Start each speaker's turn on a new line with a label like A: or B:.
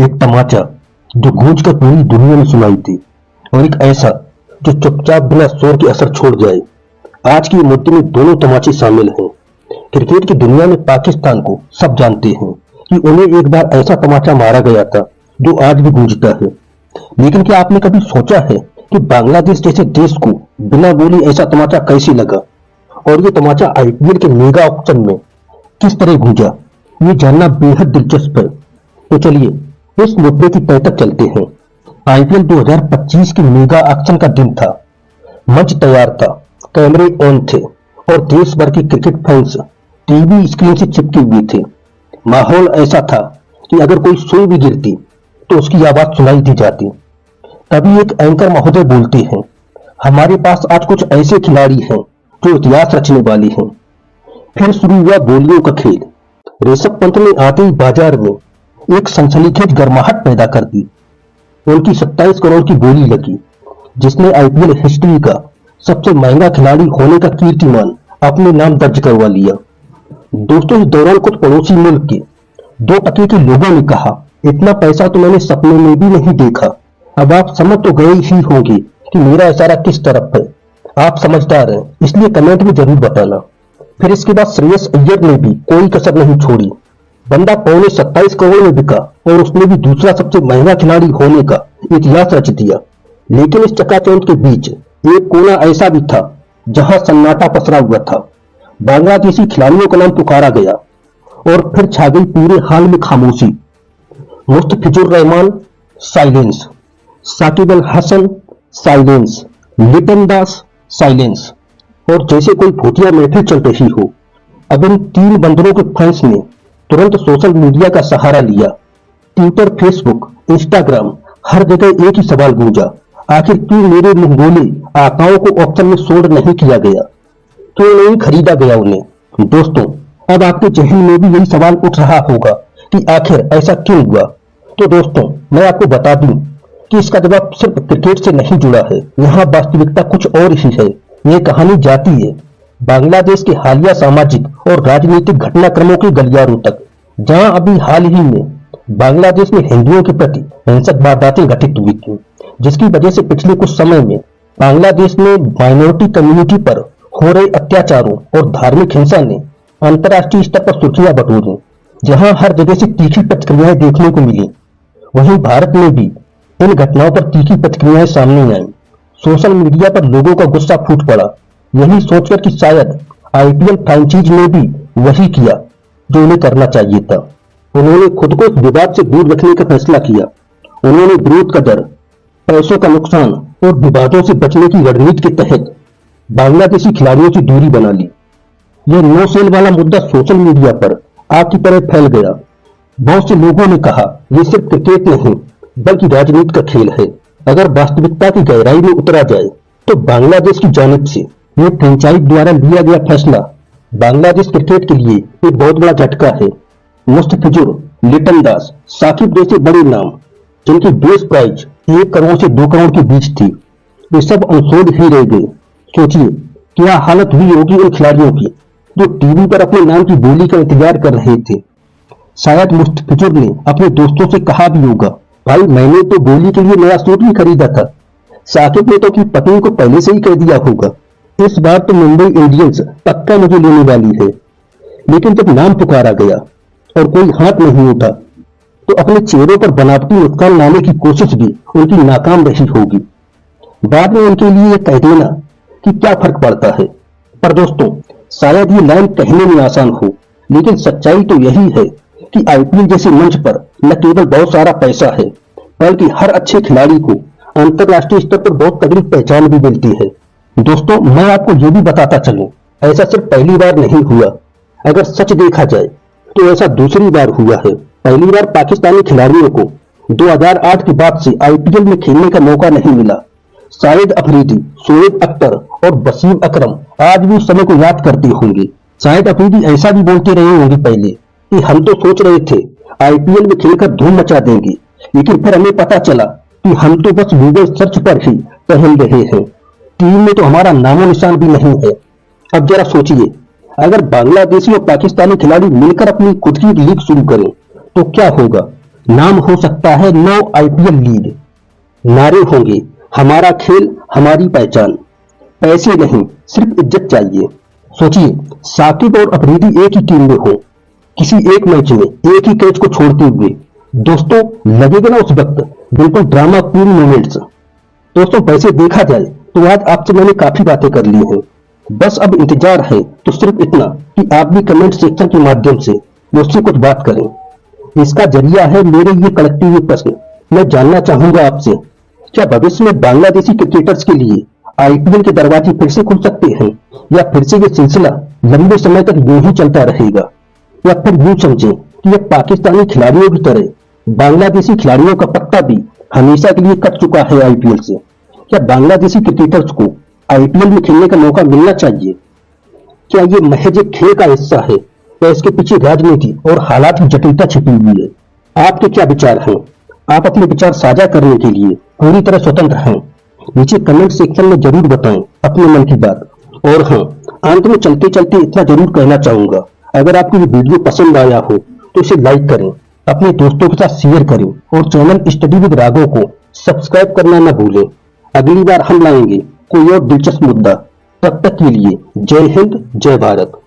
A: एक तमाचा जो गूंज कर पूरी दुनिया में सुनाई थी, और एक ऐसा जो चुपचाप बिना शोर के असर छोड़ जाए। आज की मुद्दे में दोनों तमाचे शामिल हैं। क्रिकेट की दुनिया में पाकिस्तान को सब जानते हैं कि उन्हें एक बार ऐसा तमाचा मारा गया था जो आज भी गूंजता है। लेकिन क्या आपने कभी सोचा है कि बांग्लादेश जैसे देश को बिना बोले ऐसा तमाचा कैसे लगा, और ये तमाचा आईपीएल के मेगा ऑक्शन में किस तरह गूंजा? ये जानना बेहद दिलचस्प है। तो चलिए इस मुद्दे की तह तक चलते हैं। आईपीएल 2025 के मेगा ऑक्शन का दिन था। मंच तैयार था, कैमरे ऑन थे और देश भर के क्रिकेट फैंस टीवी स्क्रीन से चिपके हुए थे। माहौल ऐसा था कि अगर कोई सुई भी गिरती तो उसकी आवाज सुनाई दी जाती। तभी एक एंकर महोदय बोलते हैं, हमारे पास आज कुछ ऐसे खिलाड़ी हैं जो इतिहास रचने वाले हैं। फिर शुरू हुआ बोलियों का खेल। ऋषभ पंत ने आते ही बाजार में एक सनसनीखेज गर्माहट पैदा कर दी। उनकी 27 करोड़ की बोली लगी, जिसने आईपीएल हिस्ट्री का सबसे महंगा खिलाड़ी होने का कीर्तिमान अपने नाम दर्ज करवा लिया। दोस्तों, इस दौरान कुछ पड़ोसी मुल्क के 2% के लोगों ने कहा, इतना पैसा तो मैंने सपने में भी नहीं देखा। अब आप समझ तो गए ही होंगे कि मेरा इशारा किस तरफ है। आप समझदार हैं, इसलिए कमेंट में जरूर बताना। फिर इसके बाद श्रेयस अय्यर ने भी कोई कसर नहीं छोड़ी। बंदा पौने 27 करोड़ में बिका और उसने भी दूसरा सबसे महंगा खिलाड़ी होने का इतिहास रच दिया। लेकिन इस चकाचौंध के बीच एक कोना ऐसा भी था जहां सन्नाटा पसरा हुआ था। बांग्लादेशी खिलाड़ियों का नाम पुकारा गया और फिर छा गई पूरे हाल में खामोशी। मुस्तफिजुर रहमान साइलेंस, साकिब अल हसन साइलेंस, लिटन दास साइलेंस, और जैसे कोई भूतिया महफिल चल रही हो। अब इन तीन बंदरों के फैंस ने तुरंत सोशल मीडिया का सहारा लिया। ट्विटर, फेसबुक, इंस्टाग्राम, हर जगह एक ही सवाल गूंजा, आखिर क्यों मेरे मंगोले आकाओं को ऑप्शन में सोल्ड नहीं किया गया, क्यों नहीं खरीदा गया उन्हें? दोस्तों, अब आपके जहन में भी यही सवाल उठ रहा होगा कि आखिर ऐसा क्यों हुआ। तो दोस्तों, मैं आपको बता दूं कि इसका जवाब सिर्फ क्रिकेट से नहीं जुड़ा है। यहाँ वास्तविकता कुछ और ही है। ये कहानी जाती है बांग्लादेश के हालिया सामाजिक और राजनीतिक घटनाक्रमों के गलियारों तक, जहां अभी हाल ही में बांग्लादेश में हिंदुओं के प्रति हिंसक वारदातें घटित हुई थी, जिसकी वजह से पिछले कुछ समय में बांग्लादेश में माइनॉरिटी कम्युनिटी पर हो रहे अत्याचारों और धार्मिक हिंसा ने अंतर्राष्ट्रीय स्तर पर सुर्खियां बटोरी, जहां हर जगह से तीखी प्रतिक्रियाएं देखने को मिली। वहीं भारत में भी इन घटनाओं पर तीखी प्रतिक्रियाएं सामने आई। सोशल मीडिया पर लोगों का गुस्सा फूट पड़ा, यही सोचकर कि शायद आईपीएल फ्रेंचाइज ने भी वही किया जो उन्हें करना चाहिए था। उन्होंने खुद को इस विवाद से दूर रखने का फैसला किया। उन्होंने विरोध का डर, पैसों का नुकसान और विवादों से बचने की रणनीति के तहत बांग्लादेशी खिलाड़ियों से दूरी बना ली। यह नो सेल वाला मुद्दा सोशल मीडिया पर आग की तरह फैल गया। बहुत से लोगों ने कहा, यह सिर्फ क्रिकेट नहीं बल्कि राजनीति का खेल है। अगर वास्तविकता की गहराई में उतरा जाए तो बांग्लादेश की जानिब से यह फ्रेंचाइज द्वारा लिया गया फैसला बांग्लादेश क्रिकेट के लिए एक बहुत बड़ा झटका है। मुस्तफिजुर, लिटन दास, साकिब जैसे बड़े नाम जिनकी बेस प्राइस 1 करोड़ से 2 करोड़ के बीच थी, वे सब अनसोल्ड ही रह गए। सोचिए क्या हालत हुई होगी उन खिलाड़ियों की जो टीवी पर अपने नाम की बोली का इंतजार कर रहे थे। शायद मुस्तफिजुर ने अपने दोस्तों से कहा भी होगा, भाई मैंने तो बोली के लिए नया सूट भी खरीदा था। साकिब ने तो अपनी पत्नी को पहले से ही कह दिया होगा, इस बार तो मुंबई इंडियंस पक्का मुझे लेने वाली है। लेकिन जब नाम पुकारा गया और कोई हाथ नहीं उठा तो अपने चेहरों पर बनावटी मुस्कान लाने की कोशिश भी उनकी नाकाम रही होगी। बाद में उनके लिए यह कह देना कि क्या फर्क पड़ता है। पर दोस्तों, शायद ये लाइन कहने में आसान हो, लेकिन सच्चाई तो यही है कि आईपीएल जैसे मंच पर न केवल बहुत सारा पैसा है, बल्कि हर अच्छे खिलाड़ी को अंतरराष्ट्रीय स्तर पर बहुत तगड़ी पहचान भी मिलती है। दोस्तों, मैं आपको ये भी बताता चलूं, ऐसा सिर्फ पहली बार नहीं हुआ। अगर सच देखा जाए तो ऐसा दूसरी बार हुआ है। पहली बार पाकिस्तानी खिलाड़ियों को 2008 के बाद से आईपीएल में खेलने का मौका नहीं मिला। शाहिद अफरीदी, शोएब अख्तर और वसीम अकरम आज भी उस समय को याद करते होंगे। शाहिद अफरीदी ऐसा भी बोलते रहे होंगे पहले कि हम तो सोच रहे थे आईपीएल में खेलकर धूम मचा देंगे, लेकिन फिर हमें पता चला कि हम तो बस गूगल सर्च पर ही टहल रहे हैं, टीम में तो हमारा नामो निशान भी नहीं है। अब जरा सोचिए, अगर बांग्लादेशी और पाकिस्तानी खिलाड़ी मिलकर अपनी खुद की लीग शुरू करें तो क्या होगा? नाम हो सकता है 9 आईपीएल लीग। नारे होंगे हमारा खेल हमारी पहचान। पैसे नहीं, सिर्फ इज्जत चाहिए। सोचिए, साकिब और अफरीदी एक ही टीम में हो, किसी एक मैच में एक ही कैच को छोड़ते हुए। दोस्तों, लगेगा ना उस वक्त बिल्कुल ड्रामा क्वीन मोमेंट्स। दोस्तों, वैसे देखा जाए तो आज आपसे मैंने काफी बातें कर ली हैं। बस अब इंतजार है तो सिर्फ इतना कि आप भी कमेंट सेक्शन के माध्यम से मुझसे कुछ बात करें। इसका जरिया है मेरे ये कलेक्टिव प्रश्न। मैं जानना चाहूंगा आपसे, क्या भविष्य में बांग्लादेशी क्रिकेटर्स के लिए आईपीएल के दरवाजे फिर से खुल सकते हैं, या फिर से ये सिलसिला लंबे समय तक यूं ही चलता रहेगा, या फिर यूं समझें कि यह पाकिस्तानी खिलाड़ियों की तरह बांग्लादेशी खिलाड़ियों का पत्ता भी हमेशा के लिए कट चुका है आईपीएल से। क्या बांग्लादेशी क्रिकेटर्स को आईपीएल में खेलने का मौका मिलना चाहिए? क्या ये महज एक खेल का हिस्सा है, या इसके पीछे राजनीति और हालात की जटिलता छिपी हुई है? आपके क्या विचार हैं? आप अपने विचार साझा करने के लिए पूरी तरह स्वतंत्र हैं। नीचे कमेंट सेक्शन में जरूर बताएं अपने मन की बात। और हाँ, अंत में चलते चलते इतना जरूर कहना चाहूंगा, अगर आपको ये वीडियो पसंद आया हो तो इसे लाइक करें, अपने दोस्तों के साथ शेयर करें और चैनल स्टडी विद राघव को सब्सक्राइब करना न भूलें। अगली बार हम लाएंगे कोई और दिलचस्प मुद्दा। तब तक के लिए जय हिंद, जय भारत।